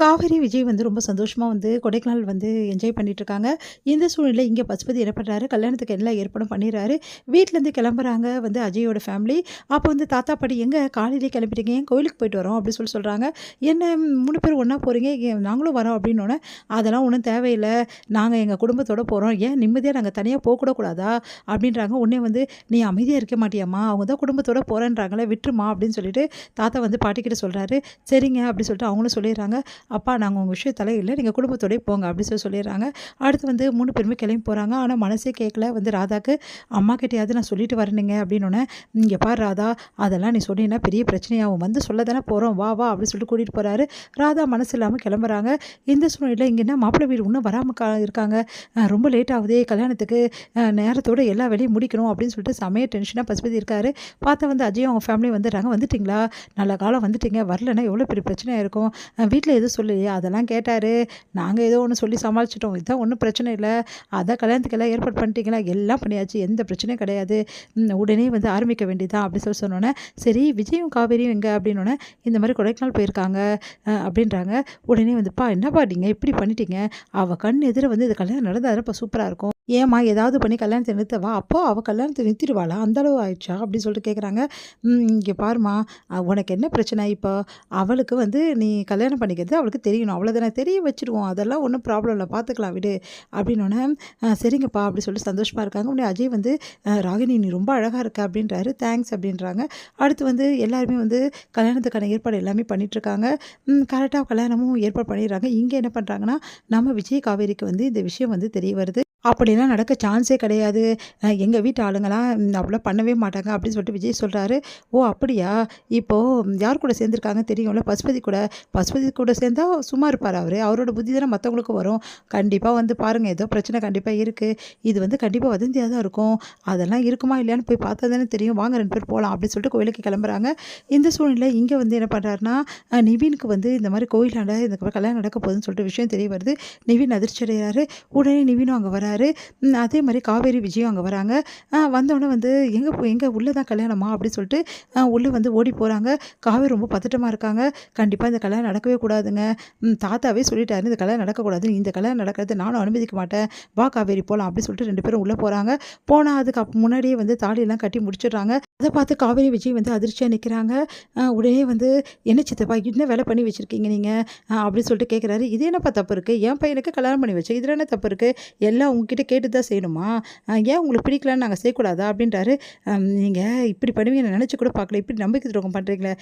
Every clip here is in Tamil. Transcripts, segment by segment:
காவேரி, விஜய் வந்து ரொம்ப சந்தோஷமா வந்து கொடைக்கானல் வந்து என்ஜாய் பண்ணிட்டுருக்காங்க. இந்த சூழ்நிலை இங்க பசுபதி என்ன பண்றாரு, கல்யாணத்துக்கு எல்லா ஏற்பாடும் பண்ணிர்றாரு. வீட்லேருந்து கிளம்புறாங்க வந்து அஜயோட ஃபேமிலி. அப்போ வந்து தாத்தா, பாட்டி "எங்க காலையிலேயே கிளம்பிட்டீங்க? ஏன் கோயிலுக்கு போயிட்டு வரோம்" அப்படின்னு சொல்றாங்க. "என்ன 3 பேரும் ஒண்ணா போறீங்க, நாங்களும் வரோம்" அப்படின்னோனே, "அதெல்லாம் ஒண்ணும் தேவையில்ல. நாங்க எங்க குடும்பத்தோட போறோம். ஏன் நிம்மதியா நாங்க தனியா போக்கூட கூடாதா?" அப்படின்றாங்க. உடனே வந்து, "நீ அமைதியா இருக்க மாட்டியாம்மா? அவங்க தான் குடும்பத்தோட போறேன்றாங்களே, விட்டுருமா" அப்படின்னு சொல்லிட்டு தாத்தா வந்து பாட்டிக்கிட்ட சொல்றாரு. "சரிங்க" அப்படி சொல்லிட்டு அவங்களும் சொல்லிடுறாங்க. "அப்பா நாங்க உங்க விஷயம் தலையிடல. நீங்க குடும்பத்தோடயே போங்க" அப்படி சொல்லிடுறாங்க. அடுத்து வந்து 3 பேருமே கிளம்பி போறாங்க. ஆனா மனசே கேட்கல வந்து ராதாக்கு. "அம்மா கிட்டயாவது நான் சொல்லிட்டு வரேனுங்க" அப்படின்னோனே, "இங்க பாரு ராதா, அதெல்லாம் நீ சொன்னீன்னா பெரிய பிரச்சனையாகும். வந்து சொல்ல தானே போறோம். வா வா" அப்படின்னு சொல்லிட்டு கூட்டிட்டு போறாரு. ராதா மனசு இல்லாம கிளம்புறாங்க. இந்த சூழ்நிலையில இங்க என்ன மாப்பிள்ளை வீடு இன்னும் வராம இருக்காங்க. ரொம்ப லேட் ஆகுதே கல்யாணத்துக்கு. நேரத்தோட எல்லா வேலையும் முடிக்கணும் அப்படின்னு சொல்லிட்டு செமையா டென்ஷனா பசுபதி இருக்காரு. பார்த்தா வந்து அஜயும் அவங்க ஃபேமிலியும் வந்துடுறாங்க. "வந்துட்டீங்களா? நல்ல காலம் வந்துட்டீங்க. வரலன்னா எவ்வளோ பெரிய பிரச்சனையா இருக்கும். வீட்ல எதுவும் சொல்லலையா?" அதெல்லாம் கேட்டாரு. "நாங்க ஏதோ ஒண்ணு சொல்லி சமாளிச்சுட்டோம். இதான் ஒண்ணும் பிரச்சனை இல்ல. அதான் கல்யாணத்துக்கு எல்லாம் ஏற்பாடு பண்ணிட்டீங்களா?" "எல்லாம் பண்ணியாச்சு. எந்த பிரச்சனையும் கிடையாது. உடனே வந்து ஆரம்பிக்க வேண்டியதுதான்" அப்படி சொன்னோனே, "சரி விஜயும், காவேரியும் எங்க?" அப்படின்னோனே, "இந்த மாரி கொடைக்கானல் போயிருக்காங்க" அப்படின்றாங்க. உடனே வந்து, "பா என்னப்பா நீங்க இப்படி பண்ணிட்டீங்க? அவ கண் எதிர வந்து இது கல்யாணம் நடந்தா தானப்பா சூப்பரா இருக்கும். ஏம்மா ஏதாவது பண்ணி கல்யாணத்த நிறுத்தவா? அப்போ அவ கல்யாணத்த நிறுத்திடுவாளா? அந்த அளவு ஆயிடுச்சா?" அப்படின்னு சொல்லிட்டு கேட்குறாங்க. இங்க பாரும்மா, உனக்கு என்ன பிரச்சனை இப்போ? அவளுக்கு வந்து நீ கல்யாணம் பண்ணிக்கிறது அவளுக்கு தெரியணும். அவ்வளோதானே, தெரிய வச்சுருவோம். அதெல்லாம் ஒண்ணும் ப்ராப்ளம் இல்ல. பார்த்துக்கலாம் விடு" அப்படின்னோனே, சரிங்கப்பா" அப்படி சொல்லிட்டு சந்தோஷமா இருக்காங்க. உடனே அஜய் வந்து, "ராகினி நீ ரொம்ப அழகா இருக்க" அப்படின்றாரு. "தேங்க்ஸ்" அப்படின்றாங்க. அடுத்து வந்து எல்லாருமே வந்து கல்யாணத்துக்கான ஏற்பாடு எல்லாமே பண்ணிட்டுருக்காங்க. கரெக்ட்டா கல்யாணமும் ஏற்பாடு பண்ணிடுறாங்க. இங்க என்ன பண்றாங்கன்னா, நம்ம விஜய், காவேரிக்கு வந்து இந்த விஷயம் வந்து தெரிய வருது. "அப்படிலாம் நடக்க சான்ஸே கிடையாது. எங்க வீட்டு ஆளுங்கலாம் அப்படிலாம் பண்ணவே மாட்டாங்க" அப்படின்னு சொல்லிட்டு விஜய் சொல்றாரு. "ஓ அப்படியா? இப்போ யார் கூட சேர்ந்துருக்காங்கன்னு தெரியும்ல, பசுபதி கூட. பசுபதி கூட சேர்ந்தா சும்மா இருப்பாரா அவரு? அவரோட புத்தி தானே மத்தவங்களுக்கும் வரும். கண்டிப்பா வந்து பாருங்க, ஏதோ பிரச்சனை கண்டிப்பா இருக்கு. இது வந்து கண்டிப்பா வதந்தியா தான் இருக்கும். அதெல்லாம் இருக்குமா இல்லையான்னு போய் பார்த்தா தானே தெரியும். வாங்க 2 பேரும் போலாம்" அப்படின்னு சொல்லிட்டு கோயிலுக்கு கிளம்புறாங்க. இந்த சூழ்நிலையில இங்க வந்து என்ன பண்றாருன்னா, நிவினுக்கு வந்து இந்த மாரி கோயிலாண்ட இந்த கல்யாணம் நடக்க போகுதுன்னு சொல்லிட்டு விஷயம் தெரிய வருது. நிவின் அதிர்ச்சி அடைகிறாரு. உடனே நிவினும் அங்க வராரு. அதே மாரி காவேரி, விஜயும் அங்க வராங்க. வந்தோனே வந்து, எங்க உள்ள தான் கல்யாணமா?" அப்படின்னு சொல்லிட்டு உள்ள வந்து ஓடி போறாங்க. காவேரி ரொம்ப பதட்டமா இருக்காங்க. "கண்டிப்பா இந்த கல்யாணம் நடக்கவே கூடாதுங்க. தாத்தாவே சொல்லிட்டாரு இந்த கல்யாணம் நடக்கக்கூடாது. இந்த கல்யாணம் நடக்கிறத நானும் அனுமதிக்க மாட்டேன். வா காவேரி போலாம்" அப்படி சொல்லிட்டு 2 பேரும் உள்ள போறாங்க. போனா அதுக்கு முன்னாடியே வந்து தாலியெல்லாம் கட்டி முடிச்சிடுறாங்க. அத பார்த்து காவேரி, விஜய் வந்து அதிர்ச்சியா நிக்கிறாங்க. உடனே வந்து, "என்ன சித்தப்பா என்ன வேலை பண்ணி வச்சிருக்கீங்க நீங்க?" அப்படின்னு சொல்லிட்டு கேட்குறாரு. "இது என்னப்பா தப்பு இருக்கு? என் பையனுக்கு கல்யாணம் பண்ணி வச்சேன். இதுல என்ன தப்பு இருக்கு? எல்லாம் உங்ககிட்ட கேட்டு தான் செய்யணுமா? ஏன் உங்களுக்கு பிடிக்கலன்னு நாங்க செய்யக்கூடாதா?" அப்படின்றாரு. "நீங்க இப்படி பண்ணுவீங்கன்னு நினச்சு கூட பார்க்கல. இப்படி நம்பிக்கை துரோகம் பண்ணுறீங்களே.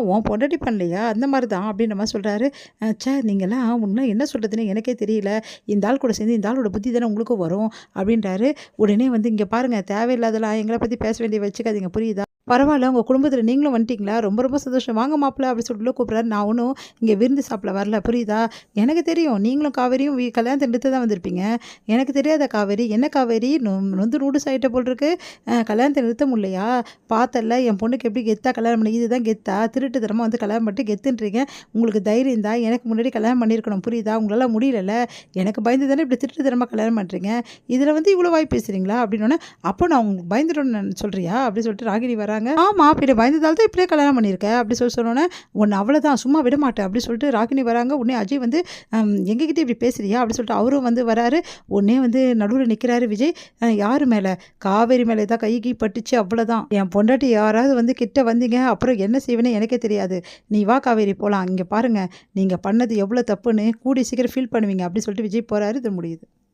உன் பொண்டாட்டி பண்ணலையா? அந்த மாரி தான்" அப்படின்ற மாரி சொல்றாரு. ச்சே நீங்கலாம் உன்ன என்ன சொல்றதுன்னு எனக்கே தெரியல. இந்த ஆள் கூட சேர்ந்து இந்த ஆளோட புத்தி தானே உங்களுக்கும் வரும்" அப்படின்றாரு. உடனே வந்து, "இங்க பாருங்க தேவையில்லாதெல்லாம் எங்கள பத்தி பேச வேண்டிய வச்சுக்காதீங்க புரியுதா? பரவாயில்ல உங்க குடும்பத்தில நீங்களும் வந்துட்டீங்களா? ரொம்ப ரொம்ப சந்தோஷம். வாங்க மாப்பிள" அப்படி சொல்லிட்டு உள்ள கூப்பிடுறாரு. "நான் ஒண்ணும் இங்க விருந்து சாப்பிட வரல புரியுதா? எனக்கு தெரியும் நீங்களும் காவேரியும் கல்யாணத்த நிறுத்த தான் வந்திருப்பீங்க. எனக்கு தெரியாதா காவேரி? என்ன காவேரி நொந்து நூடுல்ஸ் ஆயிட்ட போல இருக்கு. கல்யாணத்த நிறுத்த முடியலையா? பார்த்தல்ல என் பொண்ணுக்கு எப்படி கெத்தா கல்யாணம் பண்ணி இதுதான் கெத்தா? திருட்டுத்தனமா வந்து கல்யாணம் பண்ணிட்டு கெத்துன்றீங்க. உங்களுக்கு தைரியம் தான் எனக்கு முன்னாடி கல்யாணம் பண்ணியிருக்கணும் புரியுதா? உங்களால முடியலல்ல. எனக்கு பயந்து தானே இப்படி திருட்டுத்தனமா கல்யாணம் பண்றீங்க. இதில வந்து இவ்வளோ வாய் பேசுறீங்களா?" அப்படின்னோனே, "அப்போ நான் உங்களுக்கு பயந்துட்டேன்னு சொல்றியா?" அப்படி சொல்லிட்டு ராகினி வராங்க. "ஆமா பின்ன பயந்ததால தான் இப்படியே கல்யாணம் பண்ணியிருக்க" அப்படி சொன்னோனே, "உன்ன அவ்வளோதான் சும்மா விட மாட்டேன்" அப்படி சொல்லிட்டு ராகினி வராங்க. உடனே அஜய் வந்து, எங்ககிட்ட இப்படி பேசுறியா?" அப்படி சொல்லிட்டு அவரும் வந்து வராரு. உடனே வந்து நடுவுல நிக்கிறாரு விஜய். யாரு மேல? காவேரி மேல ஏதா கை பட்டுச்சு அவ்வளோதான். என் பொண்டாட்டி யாராவது வந்து கிட்ட வந்தீங்க, அப்புறம் என்ன செய்வேன்னு எனக்கே தெரியாது. நீ வா காவேரி போலாம். இங்க பாருங்க, நீங்க பண்ணது எவ்வளோ தப்புன்னு கூடிய சீக்கிரம் ஃபீல் பண்ணுவீங்க" அப்படி சொல்லிட்டு விஜய் போறாரு. இது முடியுது.